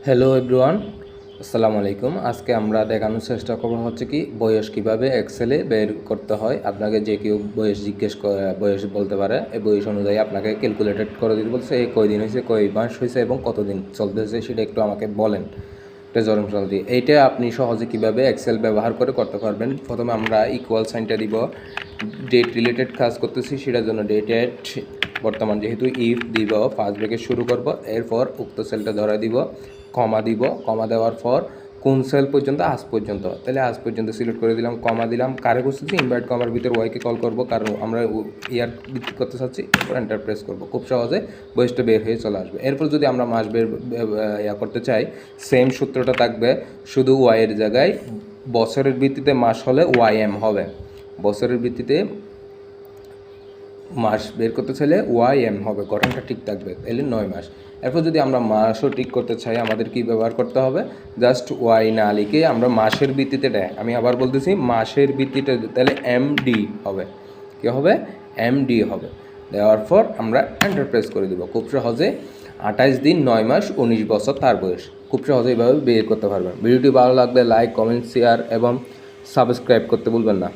Hello everyone, আসসালামু আলাইকুম। আজকে আমরা দেখানোর চেষ্টা করব হচ্ছে কি বয়স কিভাবে এক্সেলে বের করতে হয়। আপনাকে যে কেউ বয়স বয়স বলতে পারে, এই বয়স অনুযায়ী আপনাকে ক্যালকুলেটেড করে দিতে বলছে। এই কয়দিন হয়েছে, কয় মাস হয়েছে এবং কতদিন চলতেছে সেটা একটু আমাকে বলেন। এটা জরম চলতে এইটা আপনি সহজে কিভাবে এক্সেল ব্যবহার করে করতে পারবেন। প্রথমে আমরা ইকুয়াল সাইনটা দিব, ডেট রিলেটেড কাজ করতেছি সেটার জন্য ডেটেড বর্তমান যেহেতু ইফ দিব, ফার্স্ট ব্রেকেট শুরু করব, এরপর উক্ত সেলটা ধরে দিব, কমা দিব, কমা দেওয়ার পর কোন সেল পর্যন্ত, আজ পর্যন্ত, তাহলে আজ পর্যন্ত সিলেক্ট করে দিলাম, কমা দিলাম, কারে করতেছি ইনভার্ট কমার ভিতর ওয়াইকে কল করব কারণ আমরা ইয়ার ভিত্তি করতে চাচ্ছি, এরপর এন্টার প্রেস করবো, খুব সহজে বয়সটা বের হয়ে চলে আসবে। এরপর যদি আমরা মাস বের ইয়া করতে চাই, সেম সূত্রটা থাকবে, শুধু ওয়াইয়ের জায়গায় বছরের ভিত্তিতে মাস হলে ওয়াইএম হবে, বছরের ভিত্তিতে মাস বের করতে চাইলে ওয়াইএম হবে, গঠনটা ঠিক থাকবে, তাহলে 9 মাস। এরপর যদি আমরা মাসও ঠিক করতে চাই, আমাদের কি ব্যবহার করতে হবে, জাস্ট ওয়াই না লিখে আমরা মাসের ভিত্তিতে দেয়, আমি আবার বলতেছি মাসের ভিত্তিতে, তাহলে এমডি হবে, কী হবে, এমডি হবে। দেওয়ার পর আমরা এন্টার প্রেস করে দেবো, খুব সহজে 28 দিন 9 মাস 19 বছর তার বয়স, খুব সহজে এইভাবে বের করতে পারবেন। ভিডিওটি ভালো লাগলে লাইক, কমেন্ট, শেয়ার এবং সাবস্ক্রাইব করতে ভুলবেন না।